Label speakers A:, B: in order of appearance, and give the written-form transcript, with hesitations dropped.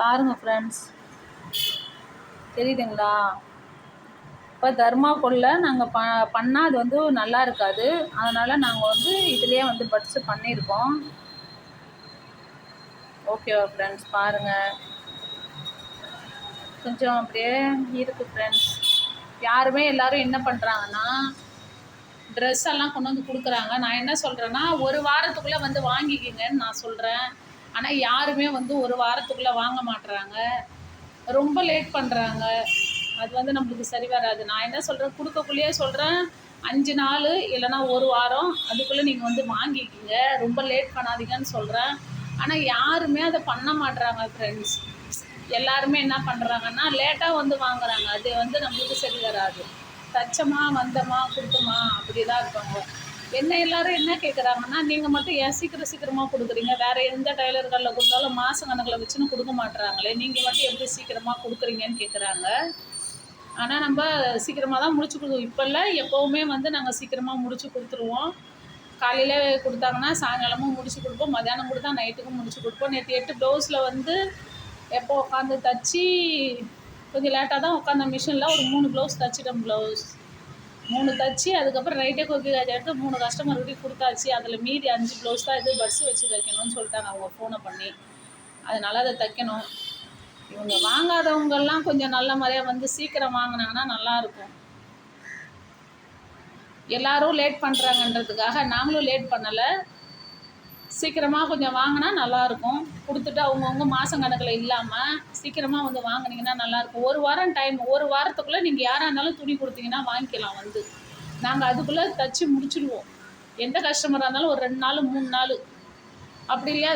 A: பாருங்கள் ஃப்ரெண்ட்ஸ், தெரியுதுங்களா? இப்போ தர்மாக்கோலில் நாங்கள் பண்ணால் அது வந்து நல்லா இருக்காது. அதனால் நாங்கள் வந்து இதுலேயே வந்து பட்ஸு பண்ணியிருக்கோம். ஓகேவா ஃப்ரெண்ட்ஸ்? பாருங்கள், கொஞ்சம் அப்படியே இருக்குது ஃப்ரெண்ட்ஸ். யாருமே எல்லோரும் என்ன பண்ணுறாங்கன்னா, ட்ரெஸ் எல்லாம் கொண்டு வந்து கொடுக்குறாங்க. நான் என்ன சொல்கிறேன்னா, ஒரு வாரத்துக்குள்ளே வந்து வாங்கிக்கிங்கன்னு நான் சொல்கிறேன். ஆனால் யாருமே வந்து ஒரு வாரத்துக்குள்ளே வாங்க மாட்டுறாங்க, ரொம்ப லேட் பண்ணுறாங்க. அது வந்து நம்மளுக்கு சரி வராது. நான் என்ன சொல்கிறேன், கொடுக்கக்குள்ளேயே சொல்கிறேன், 5 நாள் இல்லைனா ஒரு வாரம் அதுக்குள்ளே நீங்கள் வந்து வாங்கிக்கிங்க, ரொம்ப லேட் பண்ணாதீங்கன்னு சொல்கிறேன். ஆனால் யாருமே அதை பண்ண மாட்டுறாங்க ஃப்ரெண்ட்ஸ். எல்லாருமே என்ன பண்ணுறாங்கன்னா, லேட்டாக வந்து வாங்குறாங்க. அது வந்து நம்மளுக்கு சரி வராது. தச்சமா வந்தோமா கொடுத்தோமா அப்படி தான் இருப்பாங்க. என்ன எல்லோரும் என்ன கேட்குறாங்கன்னா, நீங்கள் மட்டும் ஏன் சீக்கிரமாக கொடுக்குறீங்க? வேறு எந்த டைலர்களில் கொடுத்தாலும் மாத கணக்கில் வச்சுன்னு கொடுக்க மாட்டுறாங்களே, நீங்கள் மட்டும் எப்படி சீக்கிரமாக கொடுக்குறீங்கன்னு கேட்குறாங்க. ஆனால் நம்ம சீக்கிரமாக தான் முடிச்சு கொடுக்குறோம். இப்போ இல்லை, எப்போவுமே வந்து நாங்கள் சீக்கிரமாக முடிச்சு கொடுத்துருவோம். காலையில் கொடுத்தாங்கன்னா சாயங்காலமும் முடிச்சு கொடுப்போம், மத்தியானம் கொடுத்தா நைட்டுக்கும் முடிச்சு கொடுப்போம். நேற்று 8 ப்ளவுஸில் வந்து எப்போ உட்காந்து தச்சு கொஞ்சம் லேட்டாக தான் உட்காந்த மிஷினில் ஒரு 3 ப்ளவுஸ் தச்சிட்டேன். 3 தச்சு அதுக்கப்புறம் நைட்டே கொக்கி காய்ச்சி எடுத்து 3 கஸ்டமர்கிட்டையும் கொடுத்தாச்சு. அதில் மீதி 5 ப்ளவுஸ் தான் இது பட்ஸு வச்சு தைக்கணும்னு சொல்லிட்டாங்க அவங்க ஃபோனை பண்ணி. அதனால் அதை தைக்கணும். இவங்க வாங்காதவங்கெல்லாம் கொஞ்சம் நல்ல மாதிரியாக வந்து சீக்கிரம் வாங்கினாங்கன்னா நல்லாயிருக்கும். எல்லோரும் லேட் பண்ணுறாங்கன்றதுக்காக நாங்களும் லேட் பண்ணலை. சீக்கிரமாக கொஞ்சம் வாங்கினா நல்லாயிருக்கும். கொடுத்துட்டு அவங்கவுங்க மாதம் கணக்கில் இல்லாமல் சீக்கிரமாக வந்து வாங்கினீங்கன்னா நல்லாயிருக்கும். ஒரு வாரம் டைம், ஒரு வாரத்துக்குள்ளே நீங்கள் யாராக இருந்தாலும் துணி கொடுத்தீங்கன்னா வாங்கிக்கலாம் வந்து. நாங்கள் அதுக்குள்ளே தச்சு முடிச்சுடுவோம். எந்த கஸ்டமராக இருந்தாலும் ஒரு 2 நாள் 3 நாள், அப்படி இல்லையா